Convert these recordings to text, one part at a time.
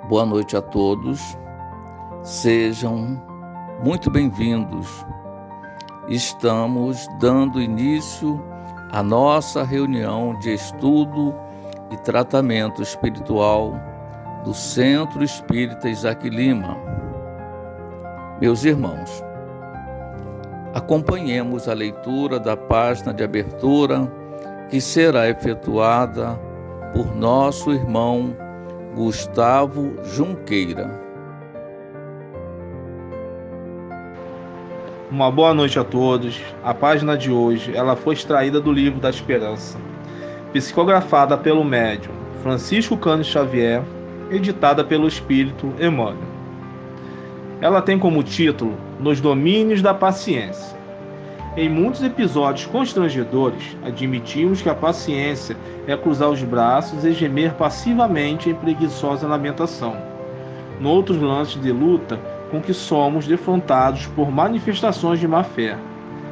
Boa noite a todos, sejam muito bem-vindos. Estamos dando início à nossa reunião de estudo e tratamento espiritual do Centro Espírita Isaac Lima. Meus irmãos, acompanhemos a leitura da página de abertura que será efetuada por nosso irmão Gustavo Junqueira. Uma boa noite a todos. A página de hoje ela foi extraída do Livro da Esperança, psicografada pelo médium Francisco Cândido Xavier, editada pelo Espírito Emmanuel. Ela tem como título Nos Domínios da Paciência. Em muitos episódios constrangedores, admitimos que a paciência é cruzar os braços e gemer passivamente em preguiçosa lamentação. Noutros lances de luta, com que somos defrontados por manifestações de má-fé,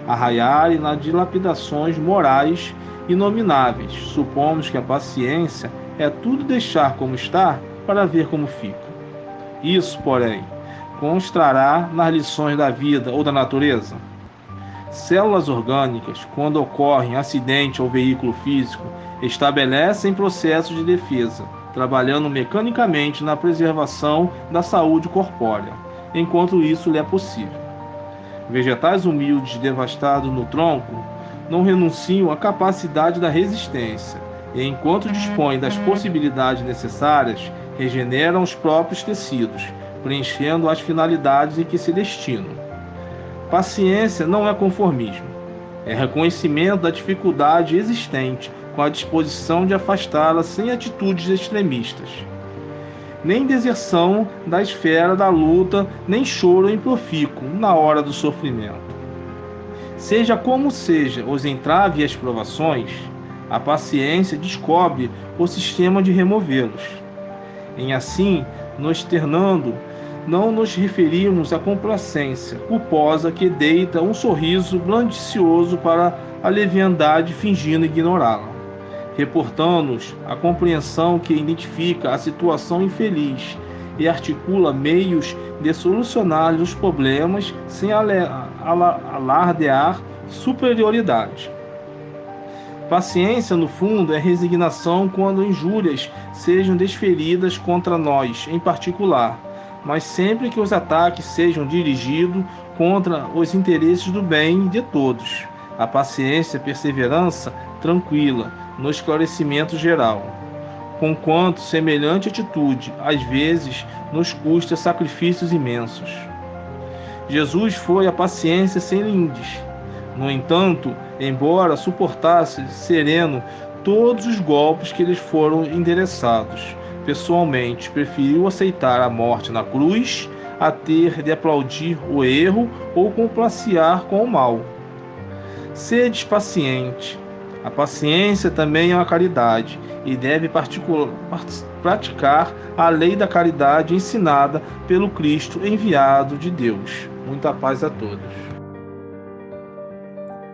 arraiarem nas dilapidações morais inomináveis, supomos que a paciência é tudo deixar como está para ver como fica. Isso, porém, constará nas lições da vida ou da natureza. Células orgânicas, quando ocorre acidente ao veículo físico, estabelecem processos de defesa, trabalhando mecanicamente na preservação da saúde corpórea, enquanto isso lhe é possível. Vegetais humildes devastados no tronco não renunciam à capacidade da resistência, e enquanto dispõem das possibilidades necessárias, regeneram os próprios tecidos, preenchendo as finalidades em que se destinam. Paciência não é conformismo, é reconhecimento da dificuldade existente com a disposição de afastá-la sem atitudes extremistas. Nem deserção da esfera da luta, nem choro improfícuo na hora do sofrimento. Seja como seja os entraves e as provações, a paciência descobre o sistema de removê-los. Em assim, nos externando, não nos referimos à complacência culposa que deita um sorriso blandicioso para a leviandade fingindo ignorá-la, reportando-nos a compreensão que identifica a situação infeliz e articula meios de solucionar os problemas sem alardear superioridade. Paciência, no fundo, é resignação quando injúrias sejam desferidas contra nós, em particular, mas sempre que os ataques sejam dirigidos contra os interesses do bem de todos. A paciência e perseverança tranquila no esclarecimento geral, conquanto semelhante atitude, às vezes, nos custa sacrifícios imensos. Jesus foi a paciência sem lindes. No entanto, embora suportasse sereno todos os golpes que lhes foram endereçados, pessoalmente preferiu aceitar a morte na cruz a ter de aplaudir o erro ou complaciar com o mal. Sedes paciente. A paciência também é uma caridade e deve praticar a lei da caridade ensinada pelo Cristo enviado de Deus. Muita paz a todos.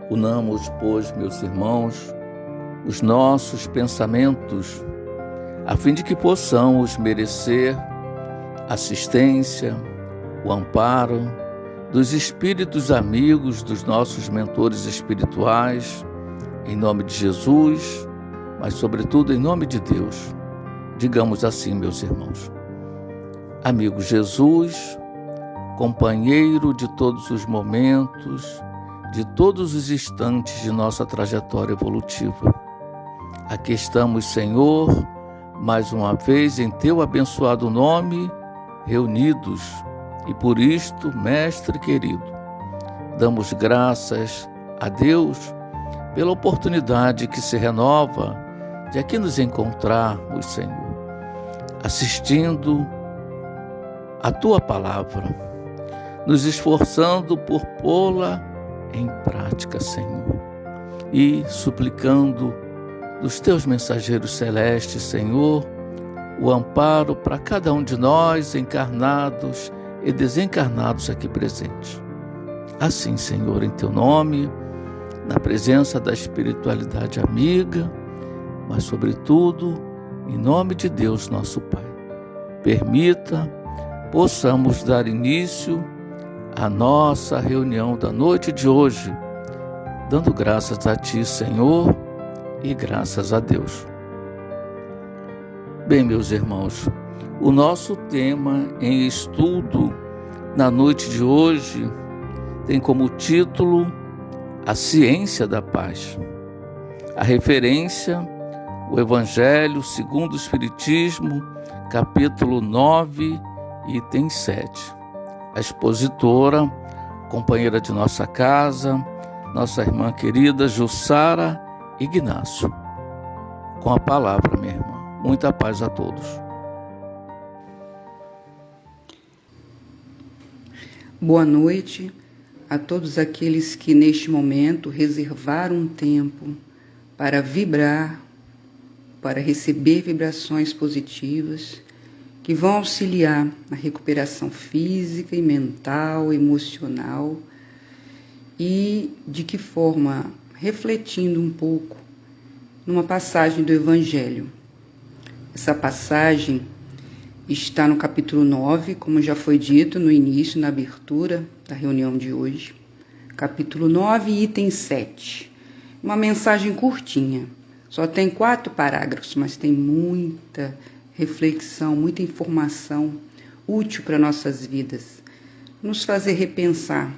Unamos, pois, meus irmãos, os nossos pensamentos, a fim de que possamos merecer assistência, o amparo dos espíritos amigos dos nossos mentores espirituais, em nome de Jesus, mas sobretudo em nome de Deus. Digamos assim, meus irmãos: amigo Jesus, companheiro de todos os momentos, de todos os instantes de nossa trajetória evolutiva, aqui estamos, Senhor, mais uma vez em teu abençoado nome, reunidos, e por isto, Mestre querido, damos graças a Deus pela oportunidade que se renova de aqui nos encontrarmos, Senhor, assistindo a tua palavra, nos esforçando por pô-la em prática, Senhor, e suplicando dos teus mensageiros celestes, Senhor, o amparo para cada um de nós, encarnados e desencarnados aqui presentes. Assim, Senhor, em teu nome, na presença da espiritualidade amiga, mas sobretudo em nome de Deus, nosso Pai. permita, possamos dar início à nossa reunião da noite de hoje, dando graças a Ti, Senhor, e graças a Deus. Bem, meus irmãos, o nosso tema em estudo na noite de hoje tem como título A Ciência da Paz. A referência, o Evangelho segundo o Espiritismo, capítulo 9, item 7. A expositora, companheira de nossa casa, nossa irmã querida Jussara Ignácio. Com a palavra, minha irmã. Muita paz a todos. Boa noite a todos aqueles que neste momento reservaram um tempo para vibrar, para receber vibrações positivas que vão auxiliar na recuperação física e mental, emocional. E de que forma? Refletindo um pouco numa passagem do Evangelho. Essa passagem está no capítulo 9, como já foi dito no início, na abertura da reunião de hoje. Capítulo 9, item 7. Uma mensagem curtinha. Só tem 4 parágrafos, mas tem muita reflexão, muita informação útil para nossas vidas. Nos fazer repensar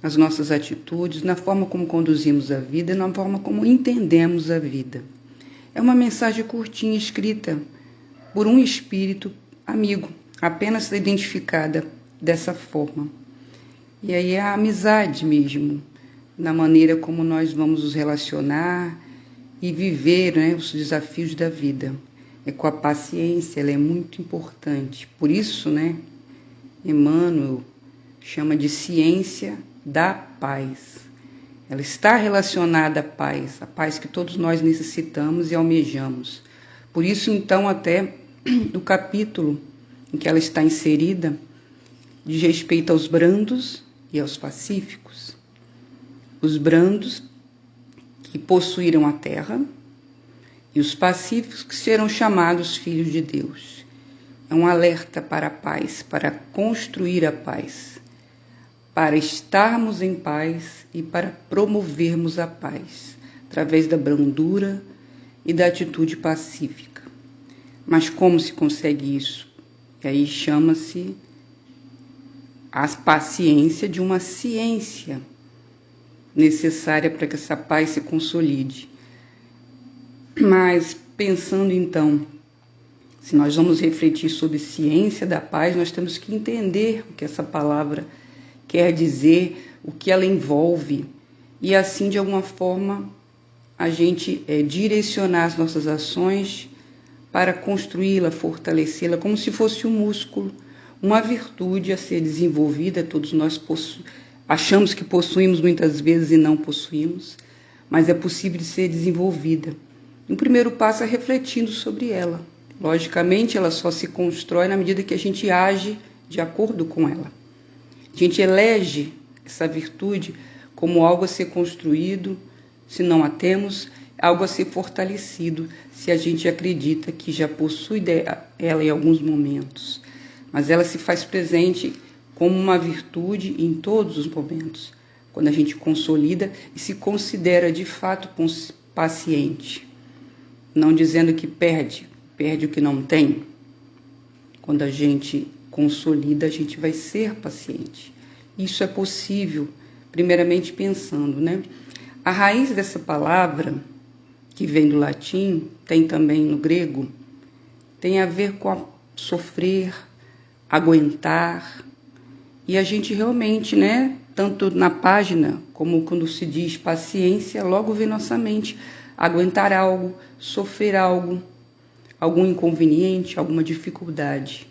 as nossas atitudes, na forma como conduzimos a vida, na forma como entendemos a vida. É uma mensagem curtinha, escrita por um espírito amigo, apenas identificada dessa forma. E aí é a amizade mesmo, na maneira como nós vamos nos relacionar e viver, os desafios da vida. É com a paciência, ela é muito importante. Por isso, Emmanuel chama de ciência da paz. Ela está relacionada à paz, a paz que todos nós necessitamos e almejamos. Por isso, então, até no capítulo em que ela está inserida, diz respeito aos brandos e aos pacíficos. Os brandos que possuíram a terra e os pacíficos que serão chamados filhos de Deus. É um alerta para a paz, para construir a paz, para estarmos em paz e para promovermos a paz, através da brandura e da atitude pacífica. Mas como se consegue isso? E aí chama-se a paciência de uma ciência necessária para que essa paz se consolide. Mas pensando então, se nós vamos refletir sobre ciência da paz, nós temos que entender o que essa palavra quer dizer, o que ela envolve, e assim de alguma forma a gente direcionar as nossas ações para construí-la, fortalecê-la, como se fosse um músculo, uma virtude a ser desenvolvida. Todos nós achamos que possuímos muitas vezes e não possuímos, mas é possível de ser desenvolvida. O primeiro passo é refletindo sobre ela. Logicamente, ela só se constrói na medida que a gente age de acordo com ela. A gente elege essa virtude como algo a ser construído, se não a temos, algo a ser fortalecido, se a gente acredita que já possui ela em alguns momentos. Mas ela se faz presente como uma virtude em todos os momentos, quando a gente consolida e se considera de fato paciente. Não dizendo que perde o que não tem. Quando a gente consolida, a gente vai ser paciente. Isso é possível, primeiramente pensando, A raiz dessa palavra, que vem do latim, tem também no grego, tem a ver com sofrer, aguentar. E a gente realmente, tanto na página como quando se diz paciência, logo vem nossa mente aguentar algo, sofrer algo, algum inconveniente, alguma dificuldade.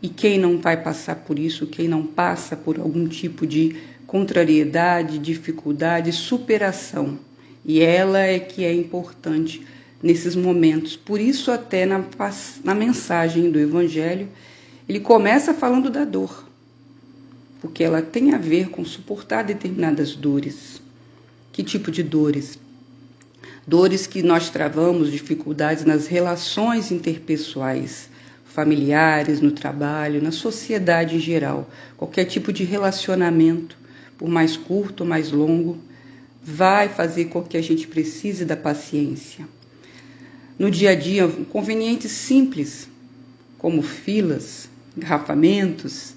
E quem não vai passar por isso, quem não passa por algum tipo de contrariedade, dificuldade, superação. E ela é que é importante nesses momentos. Por isso até na mensagem do Evangelho, ele começa falando da dor, porque ela tem a ver com suportar determinadas dores. Que tipo de dores? Dores que nós travamos, dificuldades nas relações interpessoais, familiares, no trabalho, na sociedade em geral. Qualquer tipo de relacionamento, por mais curto ou mais longo, vai fazer com que a gente precise da paciência. No dia a dia, inconvenientes simples, como filas, engarrafamentos,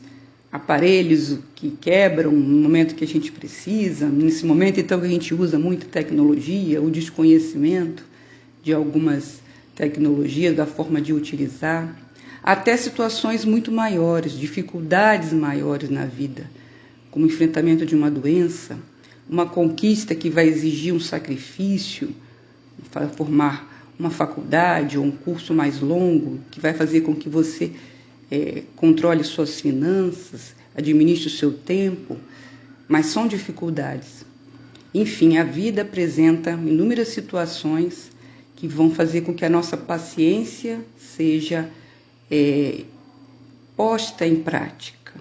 aparelhos que quebram no momento que a gente precisa, nesse momento então que a gente usa muito tecnologia, o desconhecimento de algumas tecnologias, da forma de utilizar, até situações muito maiores, dificuldades maiores na vida, como o enfrentamento de uma doença, uma conquista que vai exigir um sacrifício, formar uma faculdade ou um curso mais longo, que vai fazer com que você controle suas finanças, administre o seu tempo, mas são dificuldades. Enfim, a vida apresenta inúmeras situações que vão fazer com que a nossa paciência seja posta em prática.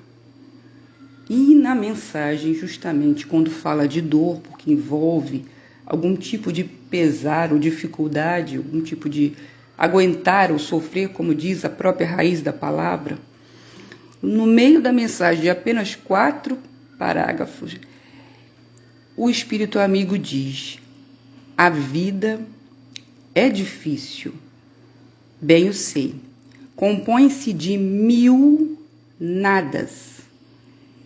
E na mensagem, justamente quando fala de dor, porque envolve algum tipo de pesar ou dificuldade, algum tipo de aguentar ou sofrer, como diz a própria raiz da palavra, no meio da mensagem de apenas 4 parágrafos, o Espírito Amigo diz: a vida é difícil, bem eu sei, compõe-se de 1000 nadas,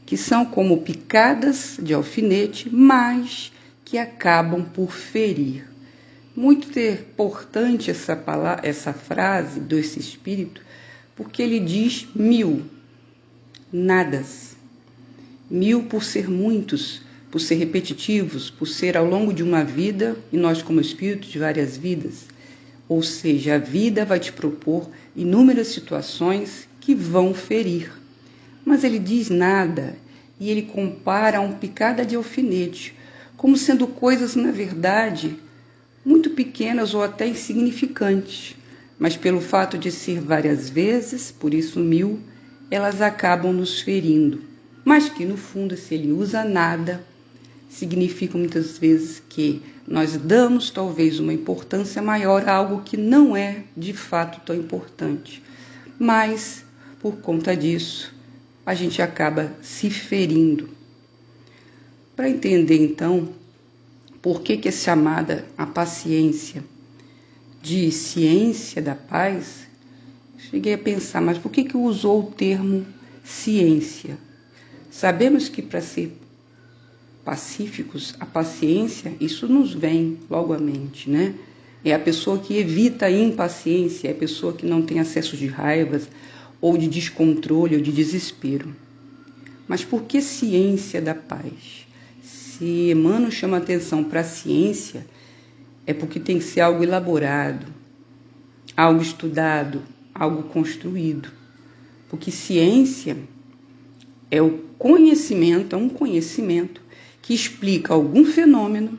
que são como picadas de alfinete, mas que acabam por ferir. Muito importante essa frase desse Espírito, porque ele diz 1000 nadas. 1000 por ser muitos, por ser repetitivos, por ser ao longo de uma vida, e nós como Espírito de várias vidas. Ou seja, a vida vai te propor inúmeras situações que vão ferir. Mas ele diz nada, e ele compara a uma picada de alfinete, como sendo coisas, na verdade, muito pequenas ou até insignificantes, mas pelo fato de ser várias vezes, por isso 1000, elas acabam nos ferindo. Mas que, no fundo, se ele usa nada, significa muitas vezes que nós damos talvez uma importância maior a algo que não é de fato tão importante. Mas, por conta disso, a gente acaba se ferindo. Para entender, então, por que é chamada a paciência de ciência da paz, cheguei a pensar, mas por que usou o termo ciência? Sabemos que para ser pacíficos, a paciência, isso nos vem logo à mente, né? É a pessoa que evita a impaciência, é a pessoa que não tem acesso de raivas, ou de descontrole, ou de desespero. Mas por que ciência da paz? Se Emmanuel chama atenção para a ciência, é porque tem que ser algo elaborado, algo estudado, algo construído. Porque ciência é o conhecimento, é um conhecimento que explica algum fenômeno,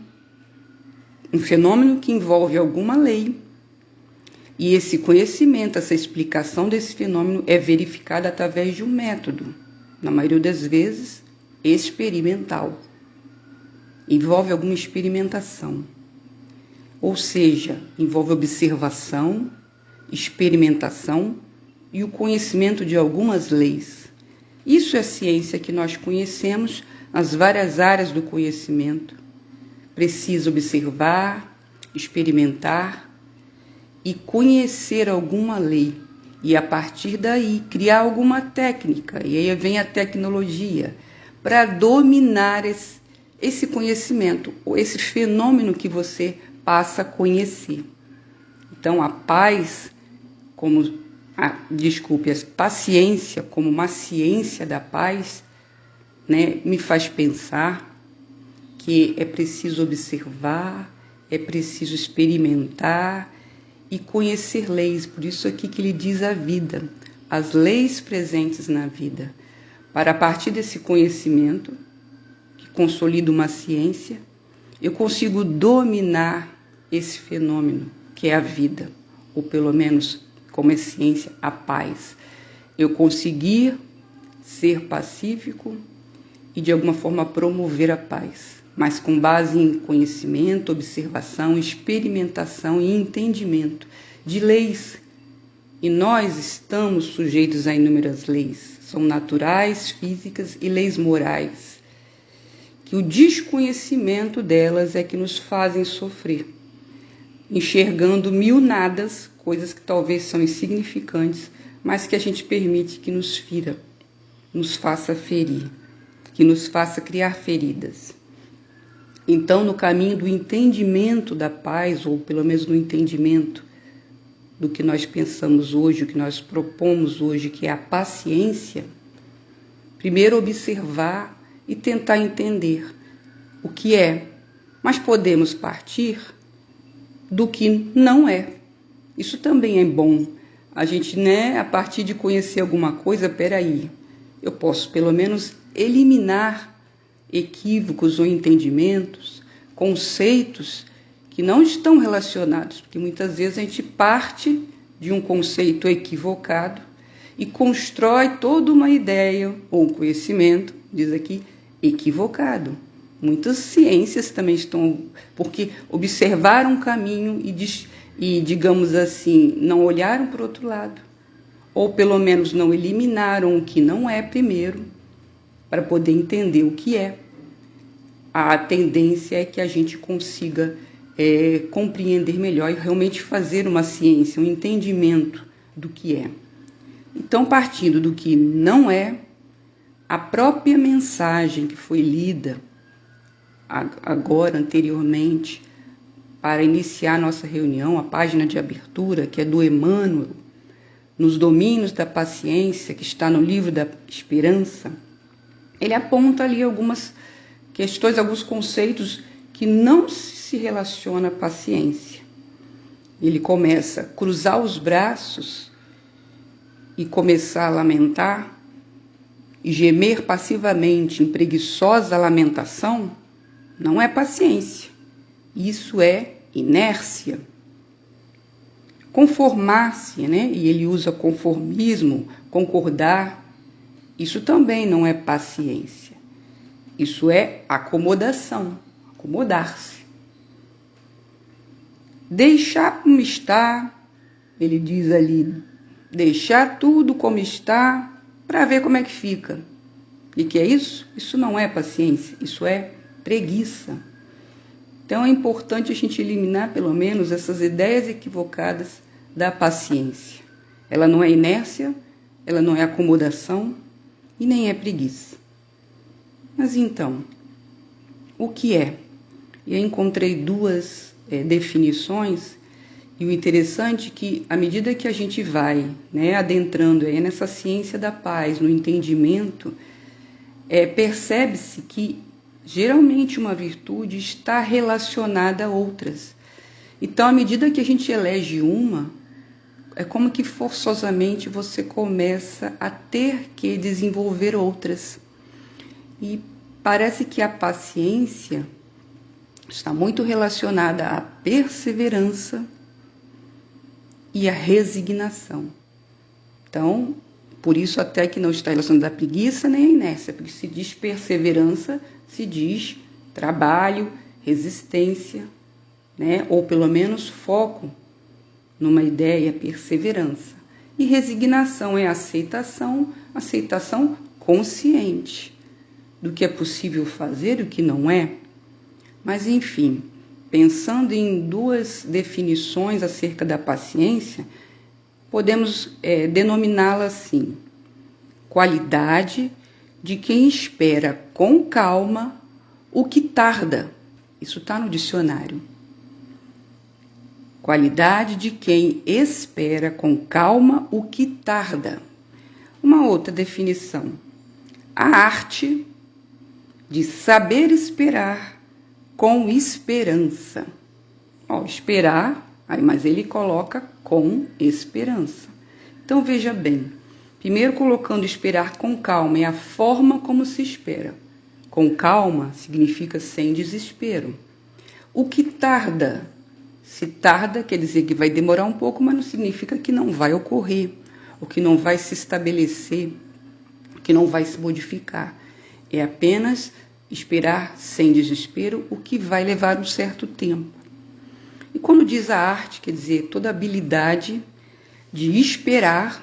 um fenômeno que envolve alguma lei, e esse conhecimento, essa explicação desse fenômeno é verificada através de um método, na maioria das vezes, experimental. Envolve alguma experimentação, ou seja, envolve observação, experimentação e o conhecimento de algumas leis. Isso é a ciência que nós conhecemos nas várias áreas do conhecimento. Precisa observar, experimentar e conhecer alguma lei. E a partir daí criar alguma técnica. E aí vem a tecnologia para dominar esse conhecimento, ou esse fenômeno que você passa a conhecer. Então a paz, a paciência como uma ciência da paz, né, me faz pensar que é preciso observar, é preciso experimentar e conhecer leis. Por isso aqui que ele diz a vida, as leis presentes na vida. Para a partir desse conhecimento, que consolida uma ciência, eu consigo dominar esse fenômeno que é a vida, ou pelo menos, como é ciência, a paz. Eu conseguir ser pacífico e de alguma forma promover a paz, mas com base em conhecimento, observação, experimentação e entendimento de leis E nós estamos sujeitos a inúmeras leis. São naturais, físicas e leis morais. Que o desconhecimento delas é que nos fazem sofrer. Enxergando mil nadas, coisas que talvez são insignificantes, mas que a gente permite que nos fira, nos faça ferir, que nos faça criar feridas. Então, no caminho do entendimento da paz, ou pelo menos no entendimento do que nós pensamos hoje, o que nós propomos hoje, que é a paciência, primeiro observar e tentar entender o que é, mas podemos partir do que não é. Isso também é bom. A gente, a partir de conhecer alguma coisa, peraí, eu posso pelo menos eliminar equívocos ou entendimentos, conceitos que não estão relacionados, porque muitas vezes a gente parte de um conceito equivocado e constrói toda uma ideia ou um conhecimento, diz aqui, equivocado. Muitas ciências também estão, porque observaram um caminho e, digamos assim, não olharam para o outro lado, ou pelo menos não eliminaram o que não é primeiro, para poder entender o que é. A tendência é que a gente consiga compreender melhor e realmente fazer uma ciência, um entendimento do que é. Então, partindo do que não é, a própria mensagem que foi lida agora, anteriormente, para iniciar nossa reunião, a página de abertura, que é do Emmanuel, nos domínios da paciência, que está no livro da Esperança, ele aponta ali algumas questões, alguns conceitos que não se relacionam à paciência. Ele começa a cruzar os braços e começar a lamentar e gemer passivamente em preguiçosa lamentação, não é paciência. Isso é inércia. Conformar-se, e ele usa conformismo, concordar, isso também não é paciência. Isso é acomodação, acomodar-se. Deixar como está, ele diz ali, deixar tudo como está para ver como é que fica. E que é isso? Isso não é paciência, isso é preguiça. Então é importante a gente eliminar pelo menos essas ideias equivocadas da paciência. Ela não é inércia, ela não é acomodação e nem é preguiça. Mas então, o que é? Eu encontrei duas definições e o interessante é que à medida que a gente vai adentrando nessa ciência da paz, no entendimento, percebe-se que geralmente uma virtude está relacionada a outras. Então, à medida que a gente elege uma, é como que forçosamente você começa a ter que desenvolver outras. E parece que a paciência está muito relacionada à perseverança e à resignação. Então, por isso até que não está relacionada à preguiça nem à inércia, porque se diz perseverança, se diz trabalho, resistência, ou pelo menos foco numa ideia, perseverança. E resignação é aceitação consciente do que é possível fazer e o que não é. Mas, enfim, pensando em duas definições acerca da paciência, podemos denominá-la assim: qualidade de quem espera com calma o que tarda. Isso está no dicionário. Qualidade de quem espera com calma o que tarda. Uma outra definição: a arte de saber esperar com esperança. Esperar, mas ele coloca com esperança. Então veja bem, primeiro colocando esperar com calma é a forma como se espera. Com calma significa sem desespero. O que tarda? Se tarda, quer dizer que vai demorar um pouco, mas não significa que não vai ocorrer, ou que não vai se estabelecer, que não vai se modificar. É apenas esperar sem desespero, o que vai levar um certo tempo. E quando diz a arte, quer dizer toda habilidade de esperar,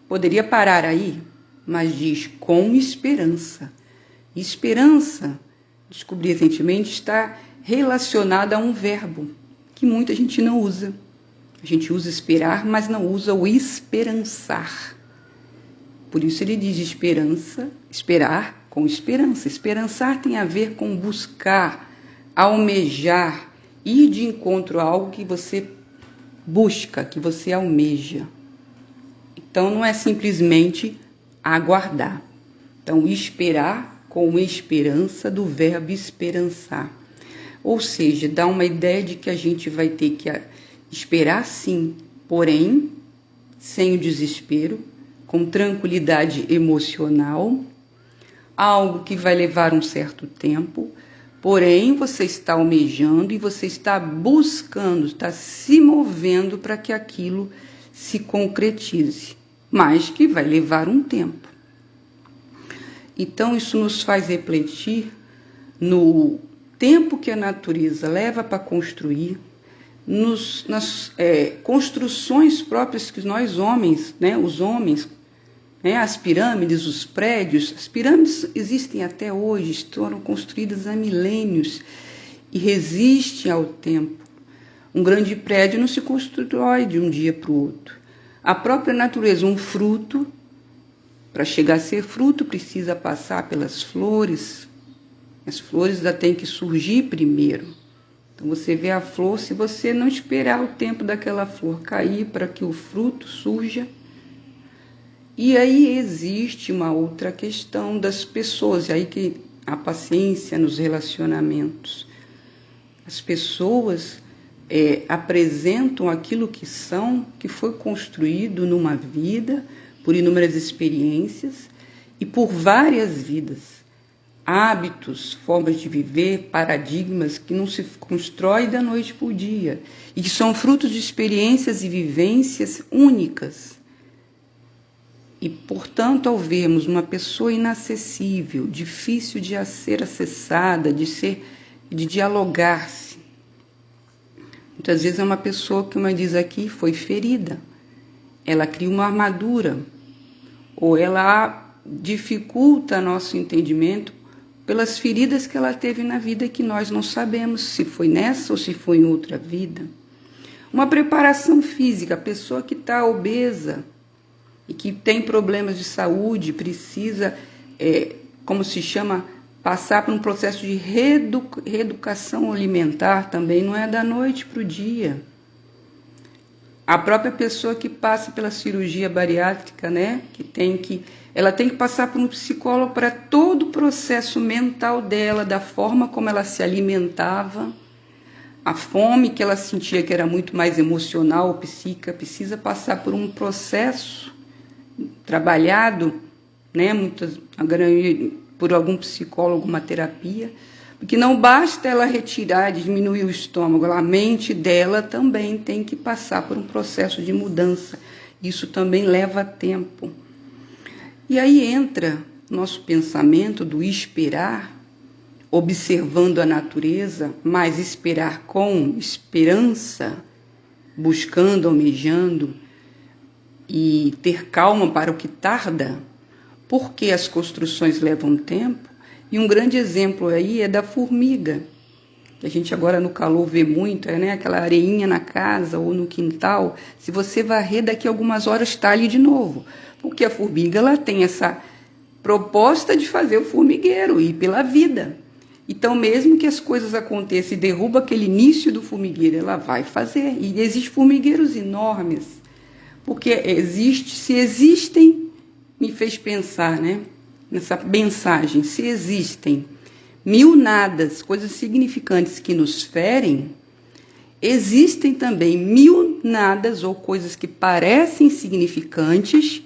poderia parar aí, mas diz com esperança. Esperança, descobri recentemente, está relacionada a um verbo que muita gente não usa. A gente usa esperar, mas não usa o esperançar. Por isso ele diz esperança, esperar com esperança. Esperançar tem a ver com buscar, almejar, ir de encontro a algo que você busca, que você almeja. Então não é simplesmente aguardar. Então esperar com esperança, do verbo esperançar. Ou seja, dá uma ideia de que a gente vai ter que esperar sim, porém sem o desespero, com tranquilidade emocional, algo que vai levar um certo tempo, porém você está almejando e você está buscando, está se movendo para que aquilo se concretize, mas que vai levar um tempo. Então isso nos faz refletir no tempo que a natureza leva para construir, nas construções próprias que nós homens, os homens, as pirâmides, os prédios. As pirâmides existem até hoje, foram construídas há milênios e resistem ao tempo. Um grande prédio não se constrói de um dia para o outro. A própria natureza, um fruto, para chegar a ser fruto, precisa passar pelas flores. As flores ainda têm que surgir primeiro. Então você vê a flor, se você não esperar o tempo daquela flor cair para que o fruto surja. E aí existe uma outra questão das pessoas, e aí que a paciência nos relacionamentos. As pessoas apresentam aquilo que são, que foi construído numa vida, por inúmeras experiências e por várias vidas. Hábitos, formas de viver, paradigmas que não se constrói da noite para o dia e que são frutos de experiências e vivências únicas. E, portanto, ao vermos uma pessoa inacessível, difícil de ser acessada, de dialogar-se, muitas vezes é uma pessoa que, como diz aqui, foi ferida. Ela cria uma armadura, ou ela dificulta nosso entendimento pelas feridas que ela teve na vida que nós não sabemos se foi nessa ou se foi em outra vida. Uma preparação física, a pessoa que está obesa e que tem problemas de saúde, precisa, como se chama, passar por um processo de reeducação alimentar também, não é da noite para o dia. A própria pessoa que passa pela cirurgia bariátrica, ela tem que passar por um psicólogo para todo o processo mental dela, da forma como ela se alimentava, a fome que ela sentia, que era muito mais emocional ou psíquica, precisa passar por um processo trabalhado, por algum psicólogo, uma terapia, porque não basta ela retirar, diminuir o estômago, a mente dela também tem que passar por um processo de mudança. Isso também leva tempo. E aí entra nosso pensamento do esperar, observando a natureza, mas esperar com esperança, buscando, almejando, e ter calma para o que tarda, porque as construções levam tempo. E um grande exemplo aí é da formiga, que a gente agora no calor vê muito, aquela areinha na casa ou no quintal. Se você varrer, daqui a algumas horas está ali de novo, porque a formiga ela tem essa proposta de fazer o formigueiro, ir pela vida. Então, mesmo que as coisas aconteçam e derruba aquele início do formigueiro, ela vai fazer. E existem formigueiros enormes, porque se existem, me fez pensar, nessa mensagem, se existem 1000 nadas, coisas significantes que nos ferem, existem também 1000 nadas ou coisas que parecem significantes,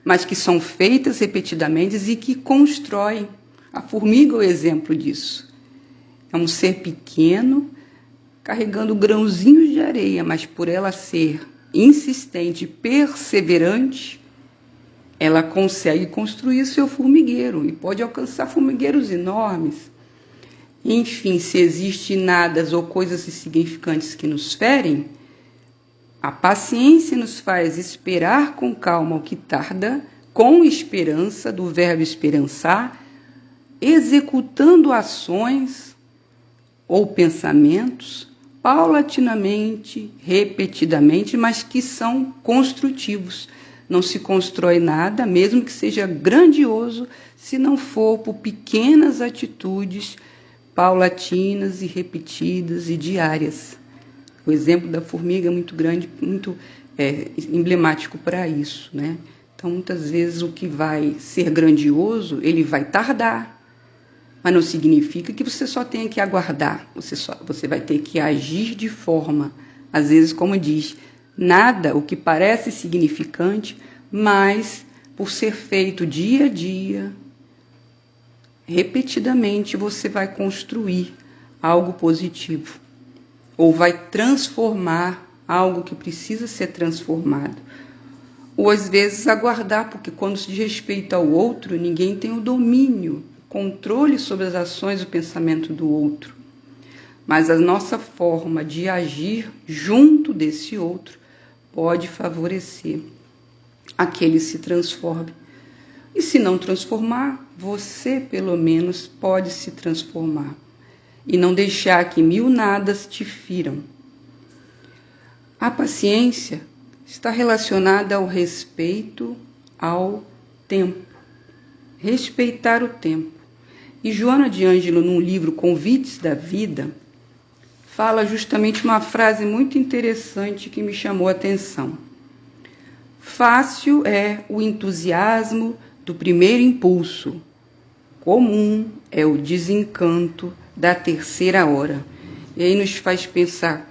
mas que são feitas repetidamente e que constroem. A formiga é o exemplo disso. É um ser pequeno, carregando grãozinhos de areia, mas por ela ser insistente, perseverante, ela consegue construir seu formigueiro e pode alcançar formigueiros enormes. Enfim, se existem nadas ou coisas insignificantes que nos ferem, A paciência nos faz esperar com calma o que tarda, com esperança, do verbo esperançar, executando ações ou pensamentos paulatinamente, repetidamente, mas que são construtivos. Não se constrói nada, mesmo que seja grandioso, se não for por pequenas atitudes paulatinas e repetidas e diárias. O exemplo da formiga é muito grande, muito emblemático para isso, né? Então, muitas vezes, o que vai ser grandioso, ele vai tardar, mas não significa que você só tenha que aguardar. Você vai ter que agir de forma, às vezes, como diz, nada, o que parece significante, mas por ser feito dia a dia, repetidamente, você vai construir algo positivo ou vai transformar algo que precisa ser transformado. Ou às vezes aguardar, porque quando se respeita ao outro, ninguém tem o domínio, controle sobre as ações e o pensamento do outro. Mas a nossa forma de agir junto desse outro pode favorecer a que ele se transforme. E se não transformar, você pelo menos pode se transformar. E não deixar que mil nadas te firam. A paciência está relacionada ao respeito ao tempo. Respeitar o tempo. E Joana de Ângelo, num livro Convites da Vida, fala justamente uma frase muito interessante que me chamou a atenção. Fácil é o entusiasmo do primeiro impulso. Comum é o desencanto da terceira hora. E aí nos faz pensar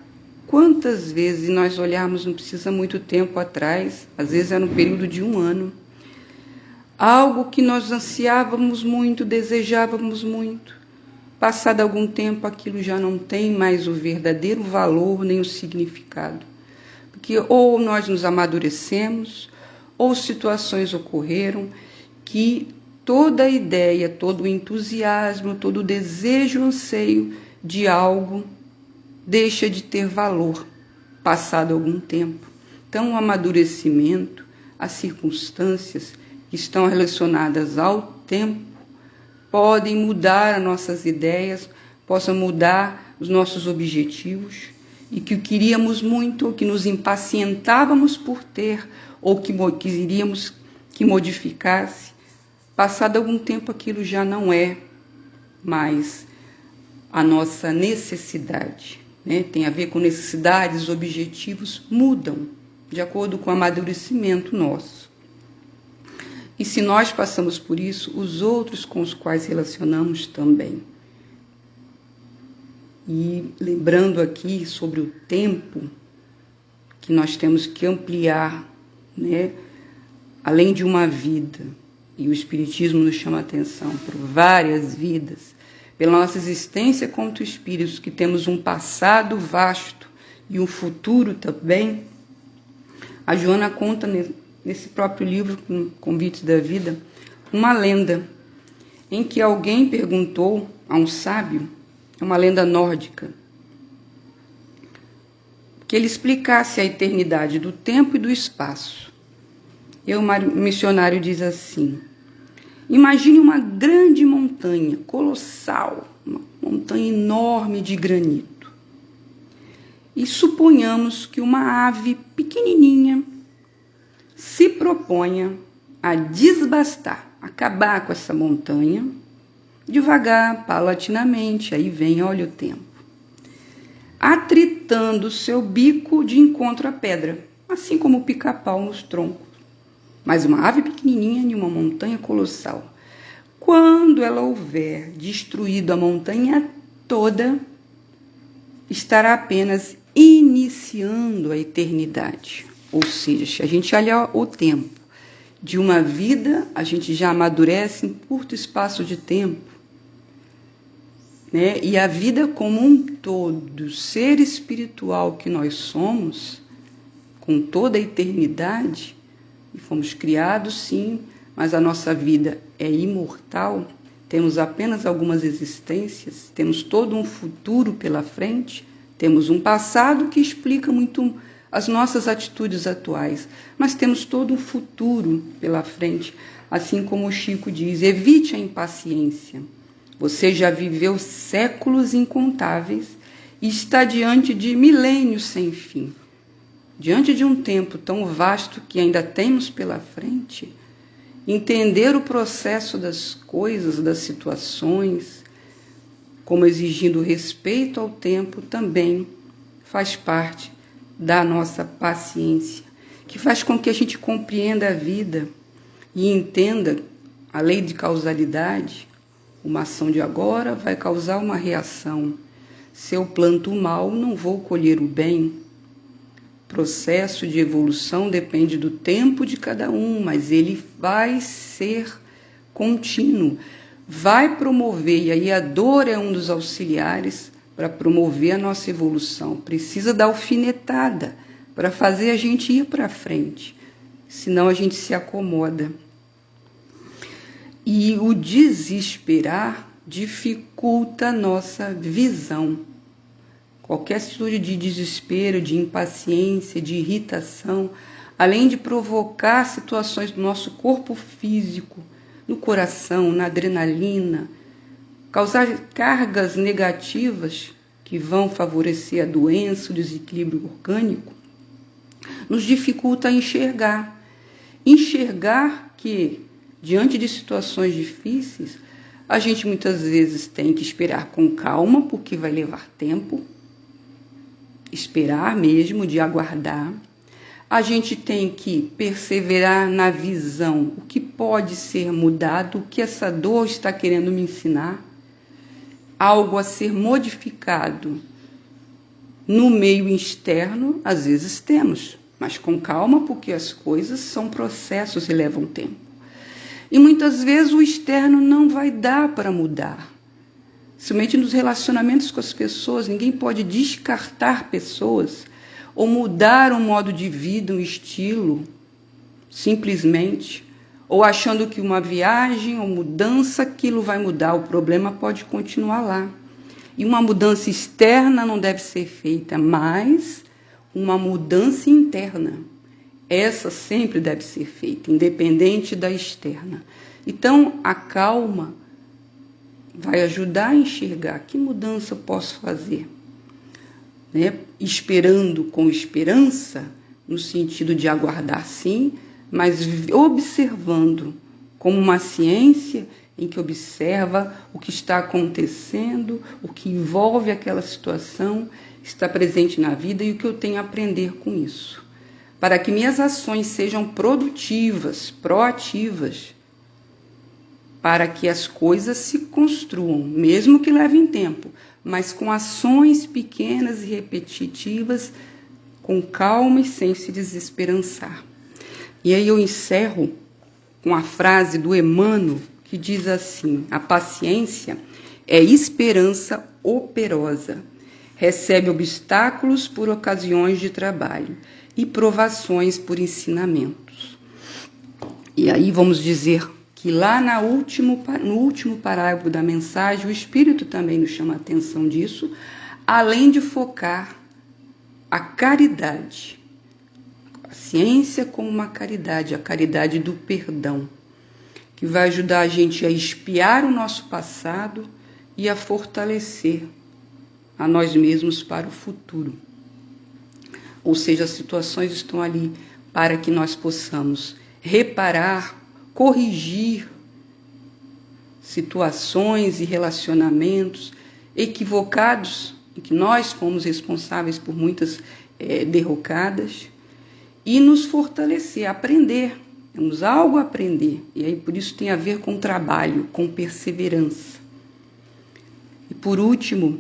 quantas vezes nós olharmos, não precisa muito tempo atrás, às vezes era no período de 1 ano, algo que nós ansiávamos muito, desejávamos muito. Passado algum tempo, aquilo já não tem mais o verdadeiro valor nem o significado. Porque ou nós nos amadurecemos, ou situações ocorreram que toda a ideia, todo o entusiasmo, todo o desejo, o anseio de algo deixa de ter valor, passado algum tempo. Então, o amadurecimento, as circunstâncias que estão relacionadas ao tempo, podem mudar as nossas ideias, possam mudar os nossos objetivos, e que queríamos muito, ou que nos impacientávamos por ter, ou que queríamos que modificasse, passado algum tempo aquilo já não é mais a nossa necessidade, né? Tem a ver com necessidades, objetivos mudam de acordo com o amadurecimento nosso. E se nós passamos por isso, os outros com os quais relacionamos também. E lembrando aqui sobre o tempo, que nós temos que ampliar, né? Além de uma vida, e o Espiritismo nos chama a atenção por várias vidas, pela nossa existência como espíritos, que temos um passado vasto e um futuro também. A Joana conta nesse próprio livro, Convites da Vida, uma lenda em que alguém perguntou a um sábio, uma lenda nórdica, que ele explicasse a eternidade do tempo e do espaço. E o missionário diz assim: imagine uma grande montanha, colossal, uma montanha enorme de granito. E suponhamos que uma ave pequenininha se proponha a desbastar, acabar com essa montanha, devagar, paulatinamente, aí vem, olha o tempo, atritando seu bico de encontro à pedra, assim como o pica-pau nos troncos. Mas uma ave pequenininha em uma montanha colossal. Quando ela houver destruído a montanha toda, estará apenas iniciando a eternidade. Ou seja, se a gente olhar o tempo de uma vida, a gente já amadurece em curto espaço de tempo, né? E a vida como um todo, ser espiritual que nós somos, com toda a eternidade, e fomos criados, sim, mas a nossa vida é imortal, temos apenas algumas existências, temos todo um futuro pela frente, temos um passado que explica muito as nossas atitudes atuais, mas temos todo um futuro pela frente, assim como o Chico diz, evite a impaciência. Você já viveu séculos incontáveis e está diante de milênios sem fim. Diante de um tempo tão vasto que ainda temos pela frente, entender o processo das coisas, das situações, como exigindo respeito ao tempo, também faz parte da nossa paciência, que faz com que a gente compreenda a vida e entenda a lei de causalidade. Uma ação de agora vai causar uma reação. Se eu planto o mal, não vou colher o bem. O processo de evolução depende do tempo de cada um, mas ele vai ser contínuo, vai promover, e aí a dor é um dos auxiliares para promover a nossa evolução. Precisa da alfinetada para fazer a gente ir para frente, senão a gente se acomoda. E o desesperar dificulta a nossa visão. Qualquer atitude de desespero, de impaciência, de irritação, além de provocar situações do nosso corpo físico, no coração, na adrenalina, causar cargas negativas que vão favorecer a doença, o desequilíbrio orgânico, nos dificulta a enxergar. Enxergar que, diante de situações difíceis, a gente muitas vezes tem que esperar com calma, porque vai levar tempo, esperar mesmo, de aguardar. A gente tem que perseverar na visão, o que pode ser mudado, o que essa dor está querendo me ensinar, algo a ser modificado. No meio externo, às vezes temos, mas com calma, porque as coisas são processos e levam tempo. E muitas vezes o externo não vai dar para mudar. Somente nos relacionamentos com as pessoas, ninguém pode descartar pessoas ou mudar um modo de vida, um estilo, simplesmente, ou achando que uma viagem ou mudança, aquilo vai mudar, o problema pode continuar lá. E uma mudança externa não deve ser feita, mas uma mudança interna. Essa sempre deve ser feita, independente da externa. Então, a calma vai ajudar a enxergar que mudança eu posso fazer. Esperando com esperança, no sentido de aguardar sim, mas observando como uma ciência em que observa o que está acontecendo, o que envolve aquela situação, está presente na vida e o que eu tenho a aprender com isso. Para que minhas ações sejam produtivas, proativas, para que as coisas se construam, mesmo que levem tempo, mas com ações pequenas e repetitivas, com calma e sem se desesperançar. E aí eu encerro com a frase do Emmanuel, que diz assim: a paciência é esperança operosa, recebe obstáculos por ocasiões de trabalho e provações por ensinamentos. E aí vamos dizer que lá no último parágrafo da mensagem, o Espírito também nos chama a atenção disso, além de focar a caridade, a ciência como uma caridade, a caridade do perdão, que vai ajudar a gente a expiar o nosso passado e a fortalecer a nós mesmos para o futuro. Ou seja, as situações estão ali para que nós possamos reparar, corrigir situações e relacionamentos equivocados, em que nós fomos responsáveis por muitas derrocadas, e nos fortalecer, aprender. Temos algo a aprender, e aí por isso tem a ver com trabalho, com perseverança. E por último,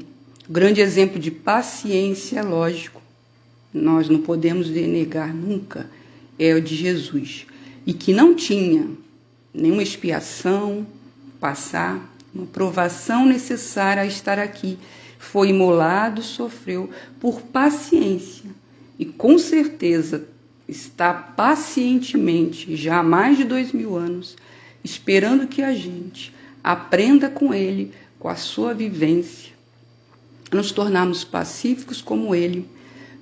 o grande exemplo de paciência, lógico, nós não podemos denegar nunca, é o de Jesus, e que não tinha nenhuma expiação, passar, uma provação necessária a estar aqui. Foi imolado, sofreu por paciência, e com certeza está pacientemente, já há mais de 2000 anos, esperando que a gente aprenda com ele, com a sua vivência, nos tornarmos pacíficos como ele,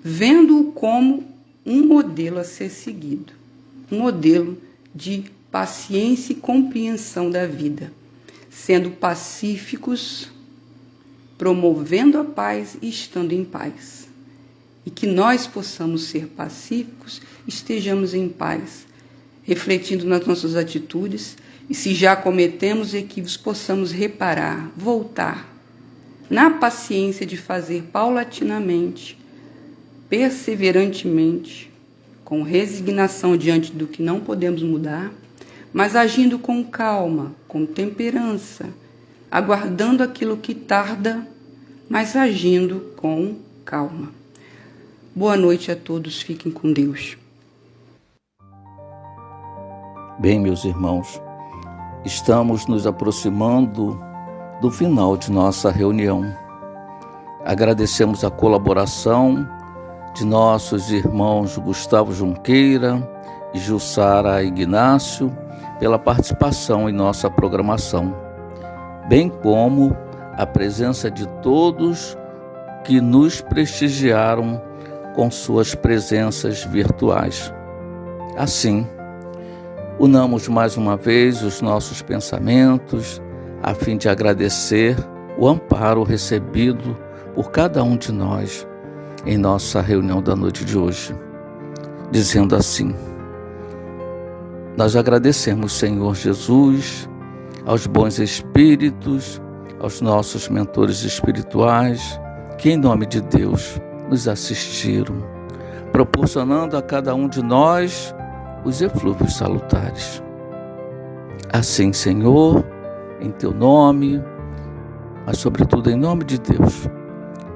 vendo-o como um modelo a ser seguido, um modelo de paciência e compreensão da vida, sendo pacíficos, promovendo a paz e estando em paz. E que nós possamos ser pacíficos, estejamos em paz, refletindo nas nossas atitudes, e se já cometemos equívocos, possamos reparar, voltar, na paciência de fazer paulatinamente, perseverantemente, com resignação diante do que não podemos mudar, mas agindo com calma, com temperança, aguardando aquilo que tarda, mas agindo com calma. Boa noite a todos, fiquem com Deus. Bem, meus irmãos, estamos nos aproximando do final de nossa reunião. Agradecemos a colaboração de nossos irmãos Gustavo Junqueira e Jussara Ignácio pela participação em nossa programação, bem como a presença de todos que nos prestigiaram com suas presenças virtuais. Assim, unamos mais uma vez os nossos pensamentos a fim de agradecer o amparo recebido por cada um de nós em nossa reunião da noite de hoje, dizendo assim: nós agradecemos, Senhor Jesus, aos bons espíritos, aos nossos mentores espirituais, que em nome de Deus nos assistiram, proporcionando a cada um de nós os eflúvios salutares. Assim, Senhor, em Teu nome, mas sobretudo em nome de Deus,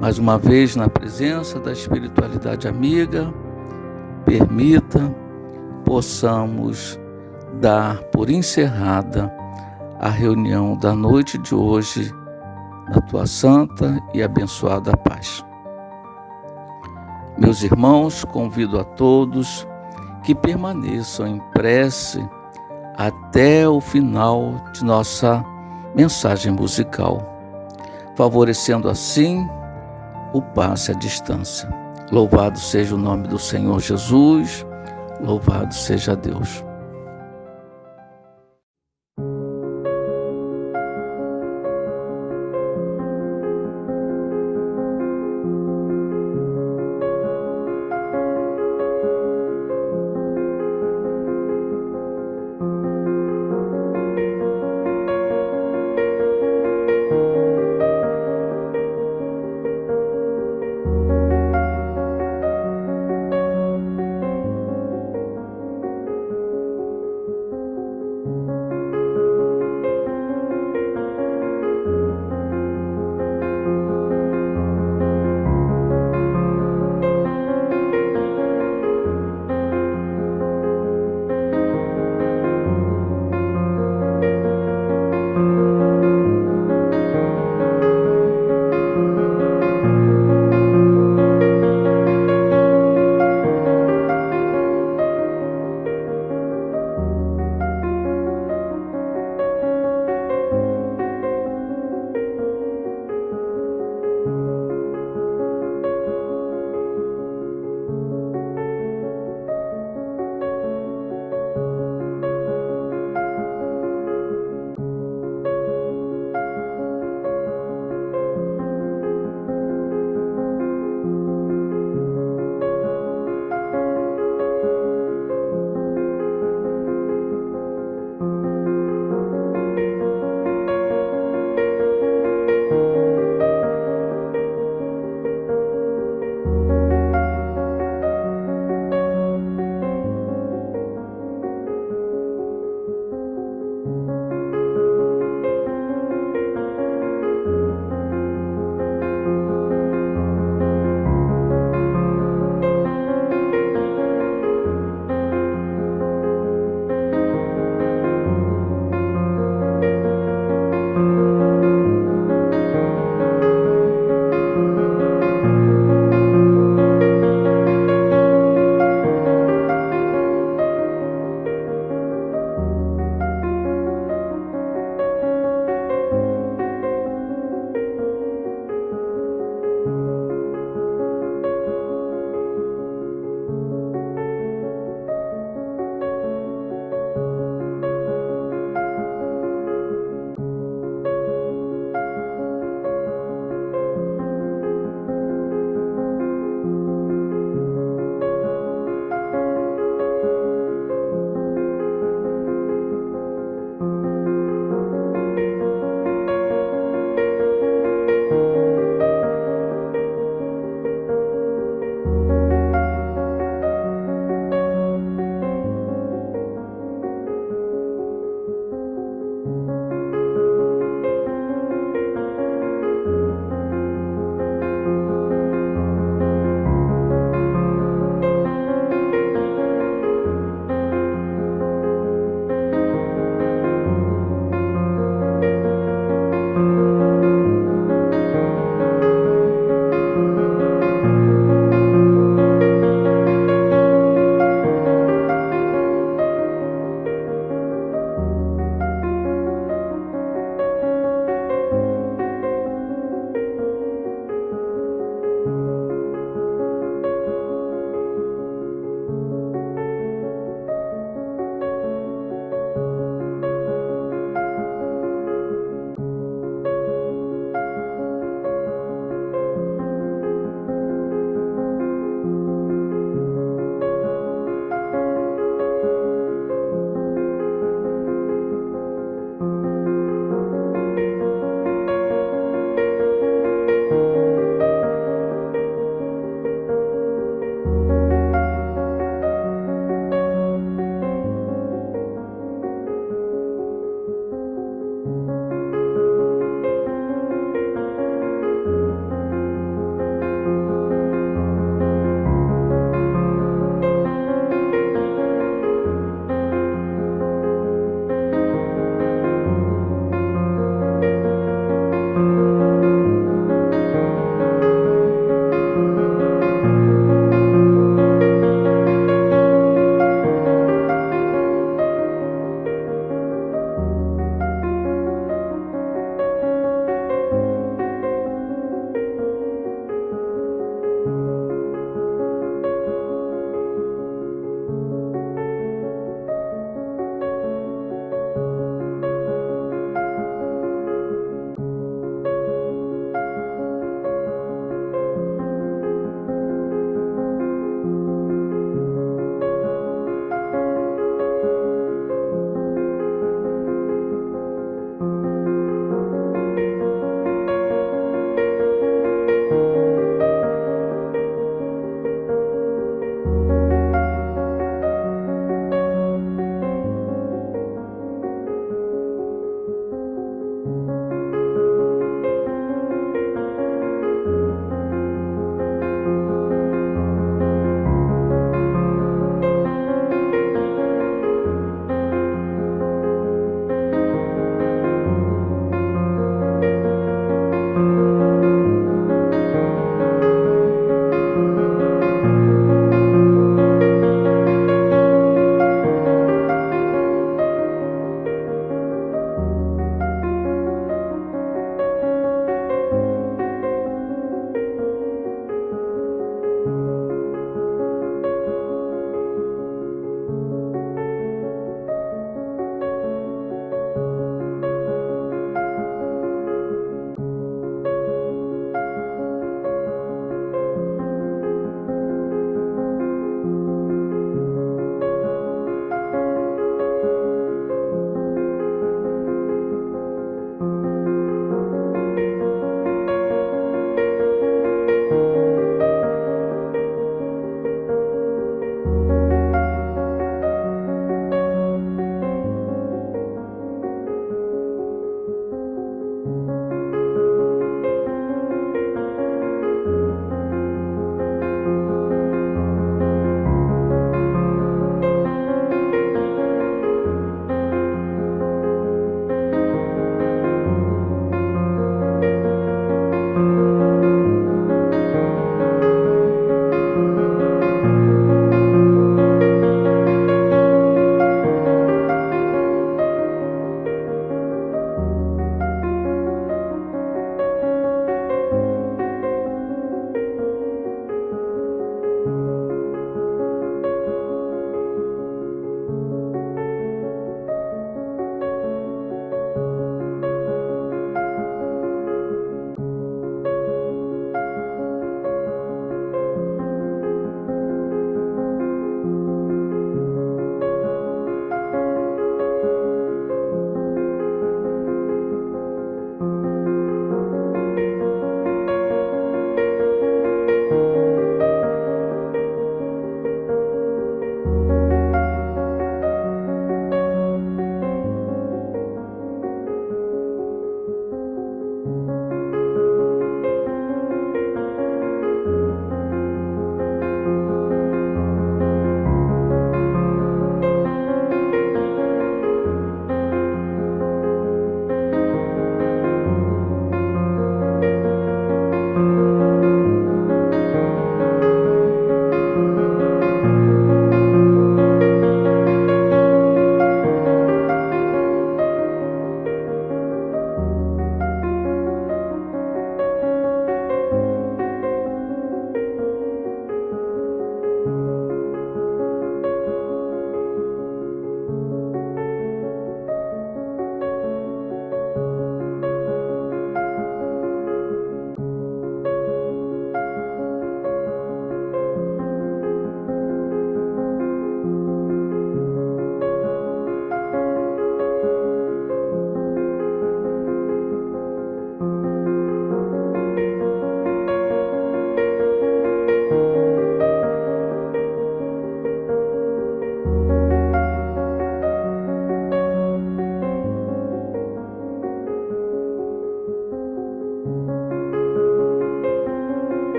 mais uma vez na presença da espiritualidade amiga, permita possamos dar por encerrada a reunião da noite de hoje na Tua santa e abençoada paz. Meus irmãos, convido a todos que permaneçam em prece até o final de nossa mensagem musical, favorecendo assim o passe à distância. Louvado seja o nome do Senhor Jesus, louvado seja Deus.